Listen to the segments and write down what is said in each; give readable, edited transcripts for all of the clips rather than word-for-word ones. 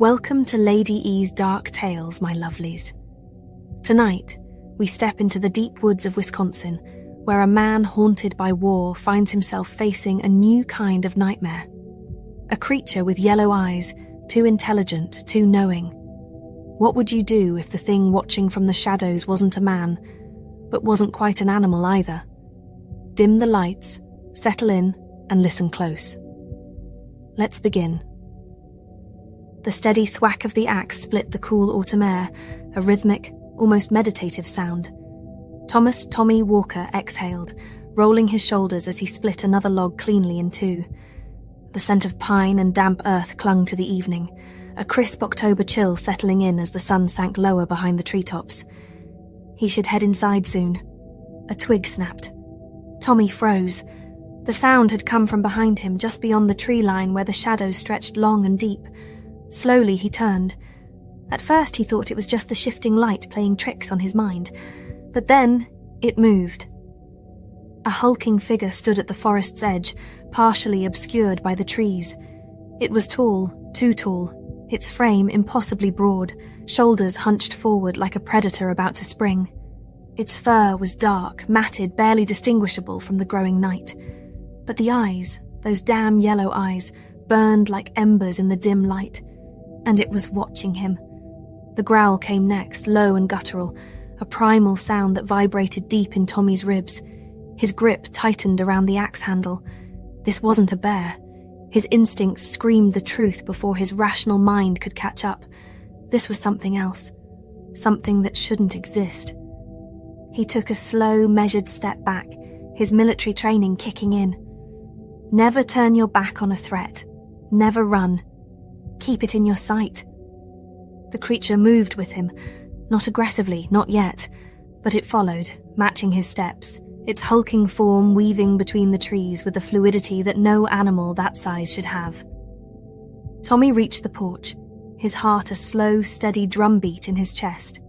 Welcome to Lady E's Dark Tales, my lovelies. Tonight, we step into the deep woods of Wisconsin, where a man haunted by war finds himself facing a new kind of nightmare. A creature with yellow eyes, too intelligent, too knowing. What would you do if the thing watching from the shadows wasn't a man, but wasn't quite an animal either? Dim the lights, settle in, and listen close. Let's begin. The steady thwack of the axe split the cool autumn air, a rhythmic, almost meditative sound. Thomas Tommy Walker exhaled, rolling his shoulders as he split another log cleanly in two. The scent of pine and damp earth clung to the evening, a crisp October chill settling in as the sun sank lower behind the treetops. He should head inside soon. A twig snapped. Tommy froze. The sound had come from behind him, just beyond the tree line where the shadows stretched long and deep. Slowly he turned. At first he thought it was just the shifting light playing tricks on his mind, but then it moved. A hulking figure stood at the forest's edge, partially obscured by the trees. It was tall, too tall, its frame impossibly broad, shoulders hunched forward like a predator about to spring. Its fur was dark, matted, barely distinguishable from the growing night. But the eyes, those damn yellow eyes, burned like embers in the dim light. And it was watching him. The growl came next, low and guttural, a primal sound that vibrated deep in Tommy's ribs. His grip tightened around the axe handle. This wasn't a bear. His instincts screamed the truth before his rational mind could catch up. This was something else, something that shouldn't exist. He took a slow, measured step back, his military training kicking in. Never turn your back on a threat. Never run. Keep it in your sight. The creature moved with him, not aggressively, not yet, but it followed, matching his steps, its hulking form weaving between the trees with a fluidity that no animal that size should have. Tommy reached the porch, his heart a slow, steady drumbeat in his chest.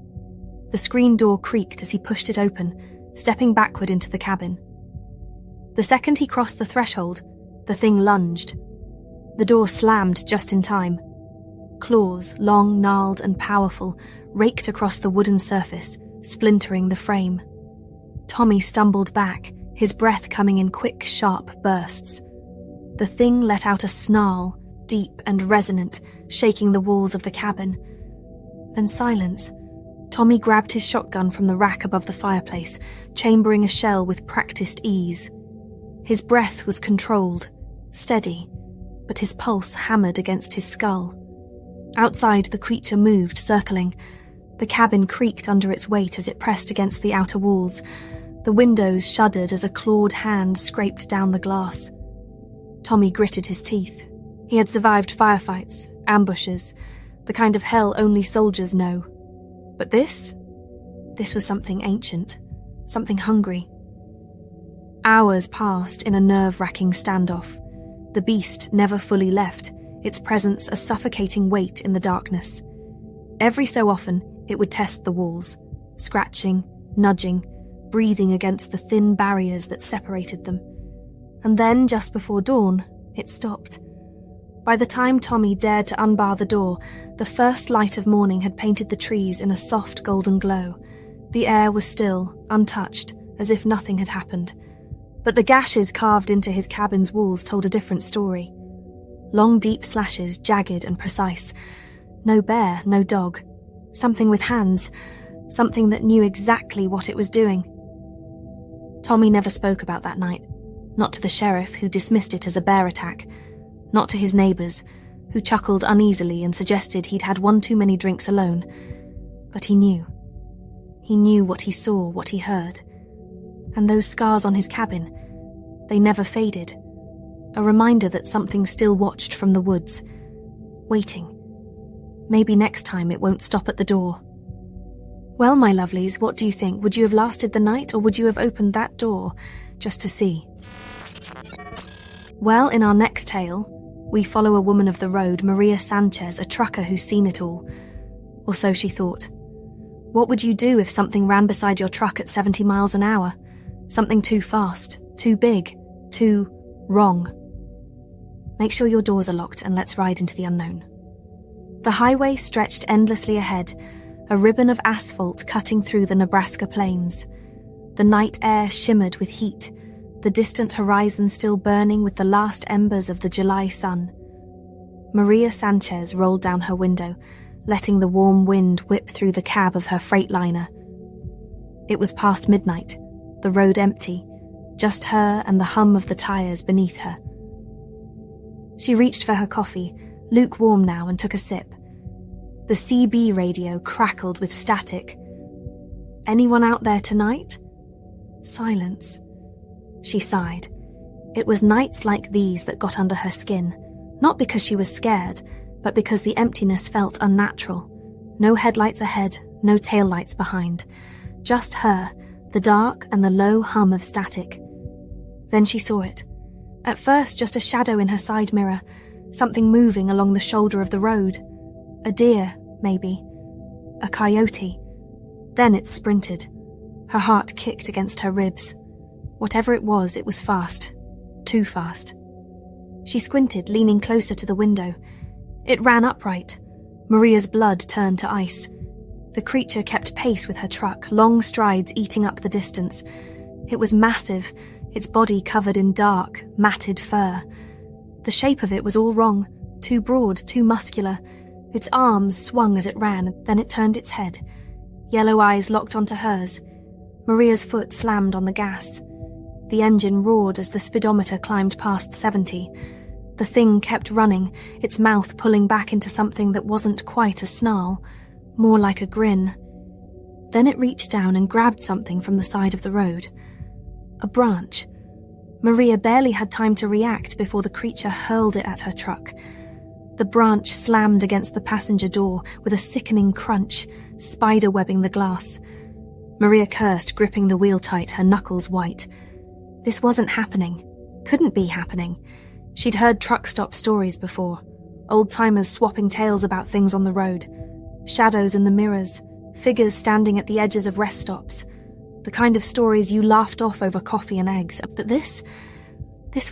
The screen door creaked as he pushed it open, stepping backward into the cabin. The second he crossed the threshold, the thing lunged. The door slammed just in time. Claws, long, gnarled and powerful, raked across the wooden surface, splintering the frame. Tommy stumbled back, his breath coming in quick, sharp bursts. The thing let out a snarl, deep and resonant, shaking the walls of the cabin. Then silence. Tommy grabbed his shotgun from the rack above the fireplace, chambering a shell with practiced ease. His breath was controlled, steady, but his pulse hammered against his skull. Outside, the creature moved, circling. The cabin creaked under its weight as it pressed against the outer walls. The windows shuddered as a clawed hand scraped down the glass. Tommy gritted his teeth. He had survived firefights, ambushes, the kind of hell only soldiers know. But this was something ancient, something hungry. Hours passed in a nerve-wracking standoff. The beast never fully left, its presence a suffocating weight in the darkness. Every so often, it would test the walls, scratching, nudging, breathing against the thin barriers that separated them. And then, just before dawn, it stopped. By the time Tommy dared to unbar the door, the first light of morning had painted the trees in a soft golden glow. The air was still, untouched, as if nothing had happened. But the gashes carved into his cabin's walls told a different story. Long, deep slashes, jagged and precise. No bear, no dog. Something with hands. Something that knew exactly what it was doing. Tommy never spoke about that night. Not to the sheriff, who dismissed it as a bear attack. Not to his neighbours, who chuckled uneasily and suggested he'd had one too many drinks alone. But he knew. He knew what he saw, what he heard. And those scars on his cabin, they never faded. A reminder that something still watched from the woods, waiting. Maybe next time it won't stop at the door. Well, my lovelies, what do you think? Would you have lasted the night, or would you have opened that door just to see? Well, in our next tale, we follow a woman of the road, Maria Sanchez, a trucker who's seen it all. Or so she thought. What would you do if something ran beside your truck at 70 miles an hour? Something too fast, too big, too wrong. Make sure your doors are locked and let's ride into the unknown. The highway stretched endlessly ahead, a ribbon of asphalt cutting through the Nebraska plains. The night air shimmered with heat, the distant horizon still burning with the last embers of the July sun. Maria Sanchez rolled down her window, letting the warm wind whip through the cab of her freightliner. It was past midnight, the road empty, just her and the hum of the tires beneath her. She reached for her coffee, lukewarm now, and took a sip. The CB radio crackled with static. Anyone out there tonight? Silence. She sighed. It was nights like these that got under her skin, not because she was scared, but because the emptiness felt unnatural. No headlights ahead, no taillights behind. Just her, the dark and the low hum of static. Then she saw it. At first, just a shadow in her side mirror, something moving along the shoulder of the road. A deer, maybe. A coyote. Then it sprinted. Her heart kicked against her ribs. Whatever it was fast. Too fast. She squinted, leaning closer to the window. It ran upright. Maria's blood turned to ice. The creature kept pace with her truck, long strides eating up the distance. It was massive, its body covered in dark, matted fur. The shape of it was all wrong, too broad, too muscular. Its arms swung as it ran, then it turned its head. Yellow eyes locked onto hers. Maria's foot slammed on the gas. The engine roared as the speedometer climbed past 70. The thing kept running, its mouth pulling back into something that wasn't quite a snarl, more like a grin. Then it reached down and grabbed something from the side of the road. A branch. Maria barely had time to react before the creature hurled it at her truck. The branch slammed against the passenger door with a sickening crunch, spiderwebbing the glass. Maria cursed, gripping the wheel tight, her knuckles white. This wasn't happening. Couldn't be happening. She'd heard truck stop stories before. Old-timers swapping tales about things on the road. Shadows in the mirrors. Figures standing at the edges of rest stops. The kind of stories you laughed off over coffee and eggs. But this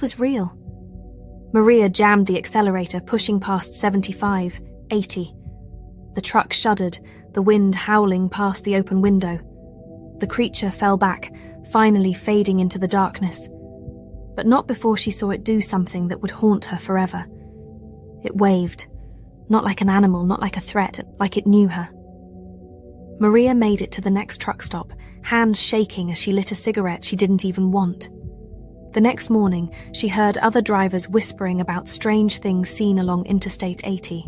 was real. Maria jammed the accelerator, pushing past 75, 80. The truck shuddered, the wind howling past the open window. The creature fell back, finally fading into the darkness. But not before she saw it do something that would haunt her forever. It waved. Not like an animal, not like a threat, like it knew her. Maria made it to the next truck stop, hands shaking as she lit a cigarette she didn't even want. The next morning, she heard other drivers whispering about strange things seen along Interstate 80.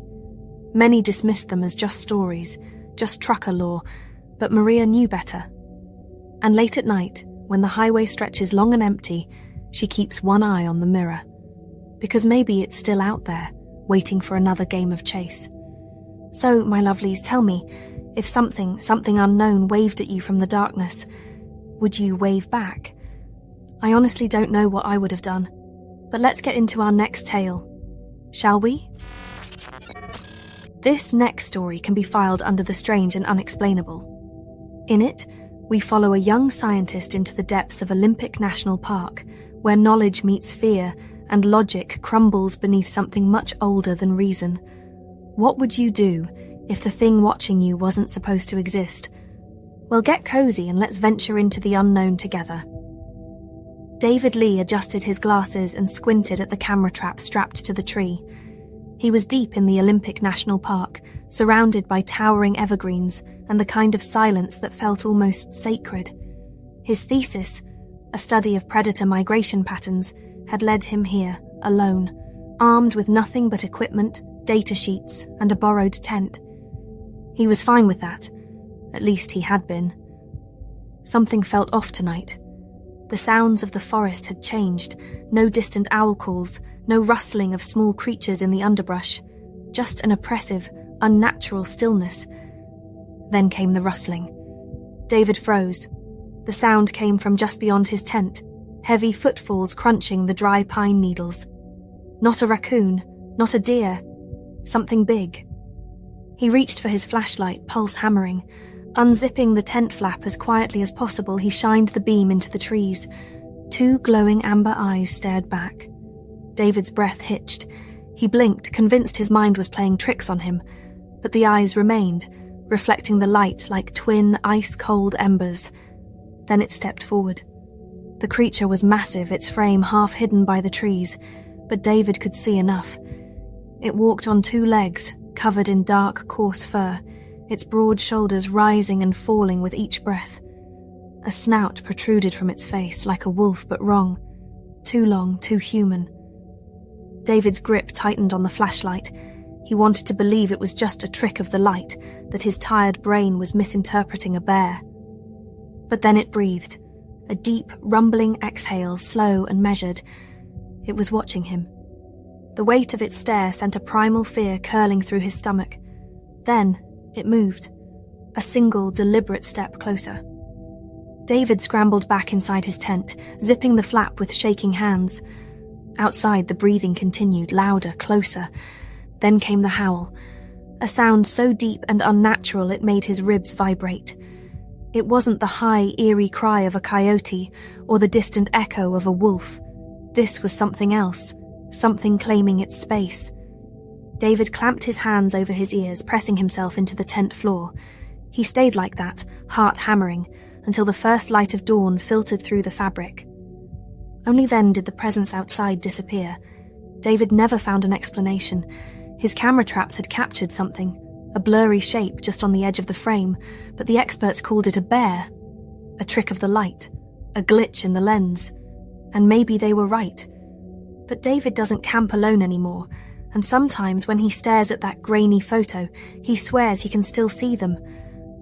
Many dismissed them as just stories, just trucker lore, but Maria knew better. And late at night, when the highway stretches long and empty, she keeps one eye on the mirror. Because maybe it's still out there, waiting for another game of chase. So, my lovelies, tell me, if something unknown waved at you from the darkness, would you wave back? I honestly don't know what I would have done. But let's get into our next tale. Shall we? This next story can be filed under the strange and unexplainable. In it, we follow a young scientist into the depths of Olympic National Park, where knowledge meets fear and logic crumbles beneath something much older than reason. What would you do if the thing watching you wasn't supposed to exist? Well, get cozy and let's venture into the unknown together. David Lee adjusted his glasses and squinted at the camera trap strapped to the tree. He was deep in the Olympic National Park, surrounded by towering evergreens and the kind of silence that felt almost sacred. His thesis, a study of predator migration patterns, had led him here, alone, armed with nothing but equipment, data sheets, and a borrowed tent. He was fine with that. At least he had been. Something felt off tonight. The sounds of the forest had changed. No distant owl calls, no rustling of small creatures in the underbrush. Just an oppressive, unnatural stillness. Then came the rustling. David froze. The sound came from just beyond his tent, heavy footfalls crunching the dry pine needles. Not a raccoon, not a deer. Something big. He reached for his flashlight, pulse hammering. Unzipping the tent flap as quietly as possible, he shined the beam into the trees. 2 glowing amber eyes stared back. David's breath hitched. He blinked, convinced his mind was playing tricks on him. but the eyes remained, reflecting the light like twin ice-cold embers. Then it stepped forward. The creature was massive, its frame half hidden by the trees, but David could see enough. It walked on 2 legs, covered in dark, coarse fur, its broad shoulders rising and falling with each breath. A snout protruded from its face, like a wolf but wrong. Too long, too human. David's grip tightened on the flashlight. He wanted to believe it was just a trick of the light, that his tired brain was misinterpreting a bear. But then it breathed, a deep, rumbling exhale, slow and measured. It was watching him. The weight of its stare sent a primal fear curling through his stomach. Then it moved, a single, deliberate step closer. David scrambled back inside his tent, zipping the flap with shaking hands. Outside, the breathing continued, louder, closer. Then came the howl, a sound so deep and unnatural it made his ribs vibrate. It wasn't the high, eerie cry of a coyote or the distant echo of a wolf. This was something else, something claiming its space. David clamped his hands over his ears, pressing himself into the tent floor. He stayed like that, heart hammering, until the first light of dawn filtered through the fabric. Only then did the presence outside disappear. David never found an explanation. His camera traps had captured something, a blurry shape just on the edge of the frame, but the experts called it a bear, a trick of the light, a glitch in the lens. And maybe they were right. But David doesn't camp alone anymore, and sometimes when he stares at that grainy photo, he swears he can still see them,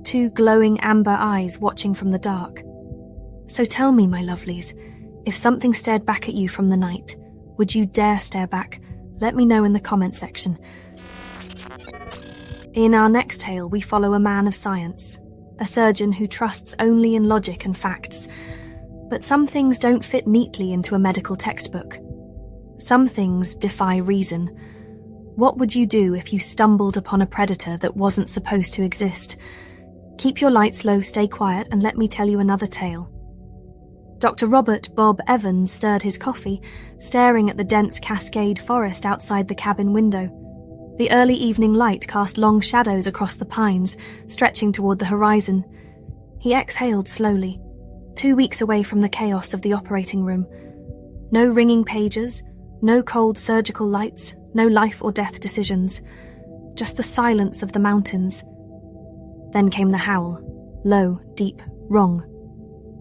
2 glowing amber eyes watching from the dark. So tell me, my lovelies, if something stared back at you from the night, would you dare stare back? Let me know in the comment section. In our next tale, we follow a man of science, a surgeon who trusts only in logic and facts. But some things don't fit neatly into a medical textbook. Some things defy reason. What would you do if you stumbled upon a predator that wasn't supposed to exist? Keep your lights low, stay quiet, and let me tell you another tale. Dr. Robert Bob Evans stirred his coffee, staring at the dense cascade forest outside the cabin window. The early evening light cast long shadows across the pines, stretching toward the horizon. He exhaled slowly, 2 weeks away from the chaos of the operating room. No ringing pagers, no cold surgical lights, no life or death decisions. Just the silence of the mountains. Then came the howl, low, deep, wrong.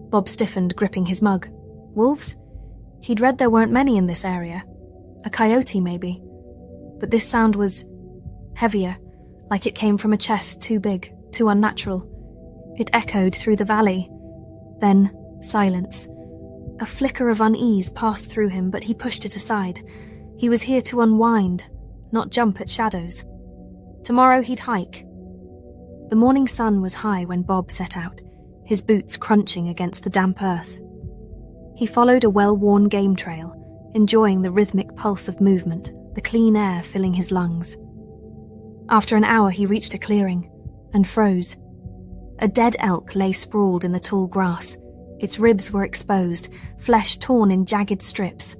Bob stiffened, gripping his mug. Wolves? He'd read there weren't many in this area. A coyote, maybe. But this sound was heavier, like it came from a chest too big, too unnatural. It echoed through the valley. Then silence. A flicker of unease passed through him, but he pushed it aside. He was here to unwind, not jump at shadows. Tomorrow he'd hike. The morning sun was high when Bob set out, his boots crunching against the damp earth. He followed a well-worn game trail, enjoying the rhythmic pulse of movement, the clean air filling his lungs. After an hour he reached a clearing, and froze. A dead elk lay sprawled in the tall grass. Its ribs were exposed, flesh torn in jagged strips.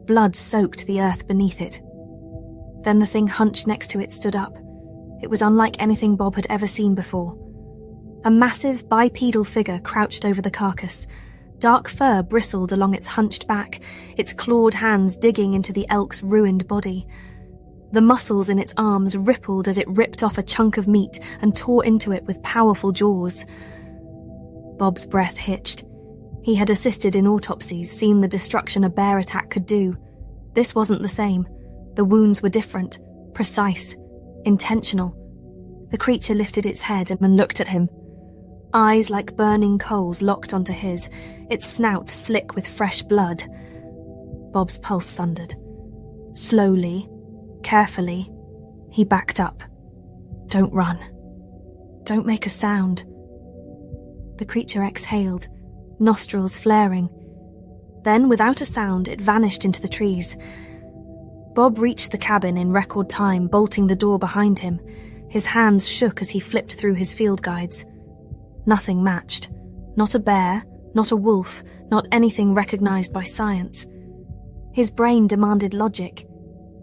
Blood soaked the earth beneath it. Then the thing hunched next to it stood up. It was unlike anything Bob had ever seen before. A massive bipedal figure crouched over the carcass. Dark fur bristled along its hunched back, its clawed hands digging into the elk's ruined body. The muscles in its arms rippled as it ripped off a chunk of meat and tore into it with powerful jaws. Bob's breath hitched. He had assisted in autopsies, seen the destruction a bear attack could do. This wasn't the same. The wounds were different, precise, intentional. The creature lifted its head and looked at him. Eyes like burning coals locked onto his, its snout slick with fresh blood. Bob's pulse thundered. Slowly, carefully, he backed up. Don't run. Don't make a sound. The creature exhaled, nostrils flaring. Then, without a sound, it vanished into the trees. Bob reached the cabin in record time, bolting the door behind him. His hands shook as he flipped through his field guides. Nothing matched. Not a bear, not a wolf, not anything recognized by science. His brain demanded logic.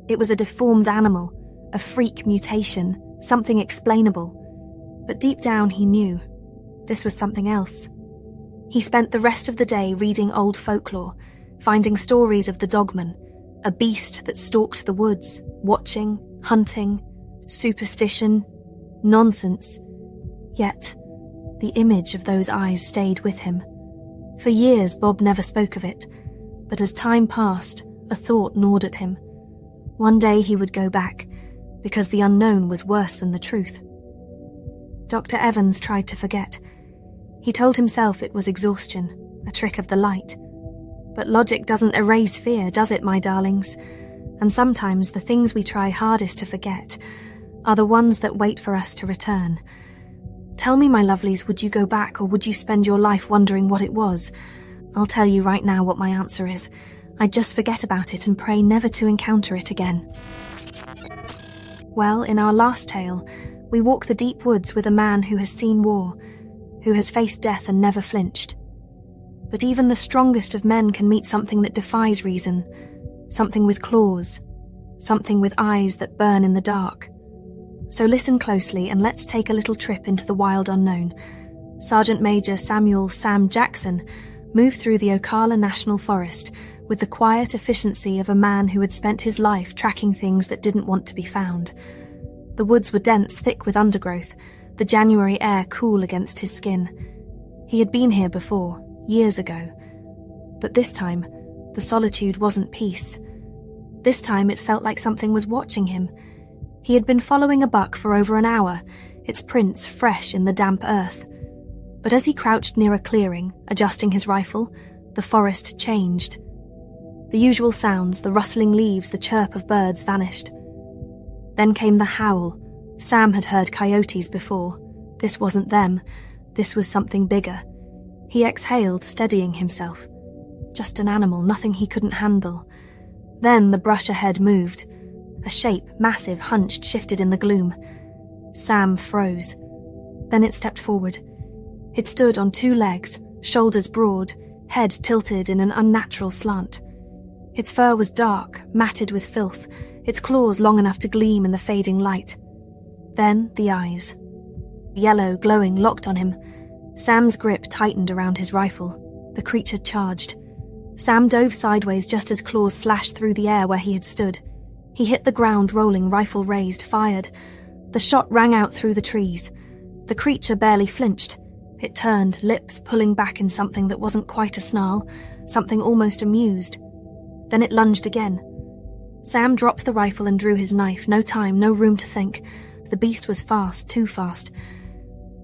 It was a deformed animal, a freak mutation, something explainable. But deep down he knew this was something else. He spent the rest of the day reading old folklore, finding stories of the Dogman, a beast that stalked the woods, watching, hunting, superstition, nonsense. Yet, the image of those eyes stayed with him. For years, Bob never spoke of it, but as time passed, a thought gnawed at him. One day he would go back, because the unknown was worse than the truth. Dr. Evans tried to forget. He told himself it was exhaustion, a trick of the light. But logic doesn't erase fear, does it, my darlings? And sometimes the things we try hardest to forget are the ones that wait for us to return. Tell me, my lovelies, would you go back, or would you spend your life wondering what it was? I'll tell you right now what my answer is. I'd just forget about it and pray never to encounter it again. Well, in our last tale, we walk the deep woods with a man who has seen war, who has faced death and never flinched. But even the strongest of men can meet something that defies reason, something with claws, something with eyes that burn in the dark. So listen closely and let's take a little trip into the wild unknown. Sergeant Major Samuel "Sam" Jackson moved through the Ocala National Forest with the quiet efficiency of a man who had spent his life tracking things that didn't want to be found. The woods were dense, thick with undergrowth, the January air cool against his skin. He had been here before, years ago. But this time, the solitude wasn't peace. This time it felt like something was watching him. He had been following a buck for over an hour, its prints fresh in the damp earth. But as he crouched near a clearing, adjusting his rifle, the forest changed. The usual sounds, the rustling leaves, the chirp of birds vanished. Then came the howl. Sam had heard coyotes before. This wasn't them. This was something bigger. He exhaled, steadying himself. Just an animal, nothing he couldn't handle. Then the brush ahead moved. A shape, massive, hunched, shifted in the gloom. Sam froze. Then it stepped forward. It stood on two legs, shoulders broad, head tilted in an unnatural slant. Its fur was dark, matted with filth, its claws long enough to gleam in the fading light. Then the eyes. Yellow, glowing, locked on him. Sam's grip tightened around his rifle. The creature charged. Sam dove sideways just as claws slashed through the air where he had stood. He hit the ground, rolling, rifle raised, fired. The shot rang out through the trees. The creature barely flinched. It turned, lips pulling back in something that wasn't quite a snarl, something almost amused. Then it lunged again. Sam dropped the rifle and drew his knife. No time, no room to think. The beast was fast, too fast.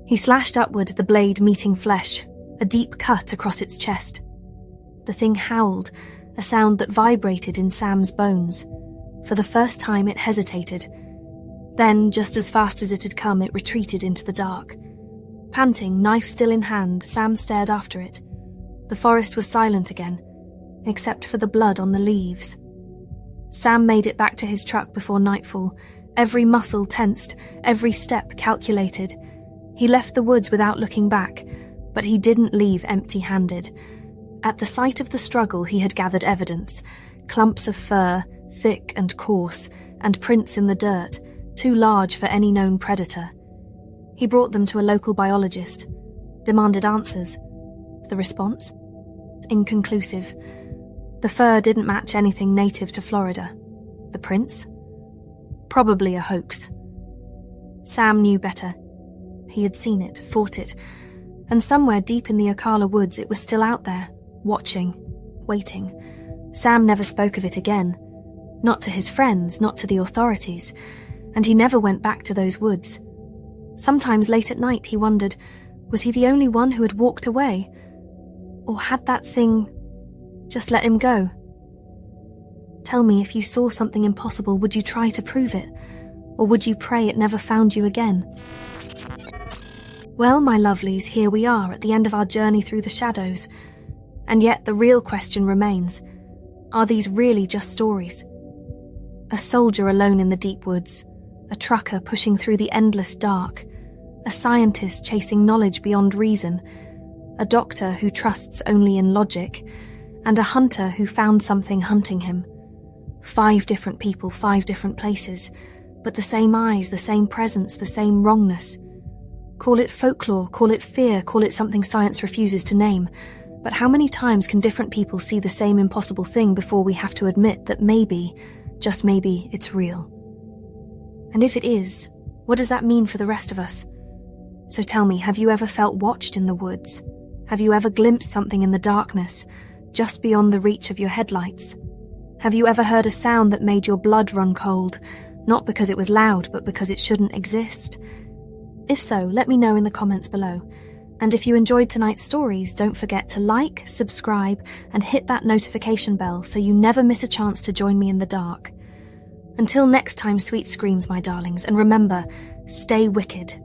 He slashed upward, the blade meeting flesh, a deep cut across its chest. The thing howled, a sound that vibrated in Sam's bones. For the first time it hesitated. Then, just as fast as it had come, it retreated into the dark. Panting, knife still in hand, Sam stared after it. The forest was silent again, except for the blood on the leaves. Sam made it back to his truck before nightfall, every muscle tensed, every step calculated. He left the woods without looking back, but he didn't leave empty-handed. At the site of the struggle he had gathered evidence, clumps of fur, thick and coarse, and prints in the dirt, too large for any known predator. He brought them to a local biologist, demanded answers. The response? Inconclusive. The fur didn't match anything native to Florida. The prints? Probably a hoax. Sam knew better. He had seen it, fought it, and somewhere deep in the Ocala woods it was still out there, watching, waiting. Sam never spoke of it again. Not to his friends, not to the authorities, and he never went back to those woods. Sometimes late at night he wondered, was he the only one who had walked away? Or had that thing just let him go? Tell me, if you saw something impossible, would you try to prove it? Or would you pray it never found you again? Well, my lovelies, here we are at the end of our journey through the shadows. And yet the real question remains, are these really just stories? A soldier alone in the deep woods, a trucker pushing through the endless dark, a scientist chasing knowledge beyond reason, a doctor who trusts only in logic, and a hunter who found something hunting him. 5 different people, 5 different places, But the same eyes, the same presence, the same wrongness. Call it folklore, call it fear, call it something science refuses to name. But how many times can different people see the same impossible thing before we have to admit that maybe, just maybe, it's real? And if it is, what does that mean for the rest of us? So tell me, have you ever felt watched in the woods? Have you ever glimpsed something in the darkness, just beyond the reach of your headlights? Have you ever heard a sound that made your blood run cold, not because it was loud, but because it shouldn't exist? If so, let me know in the comments below. And if you enjoyed tonight's stories, don't forget to like, subscribe, and hit that notification bell so you never miss a chance to join me in the dark. Until next time, sweet screams, my darlings, and remember, stay wicked.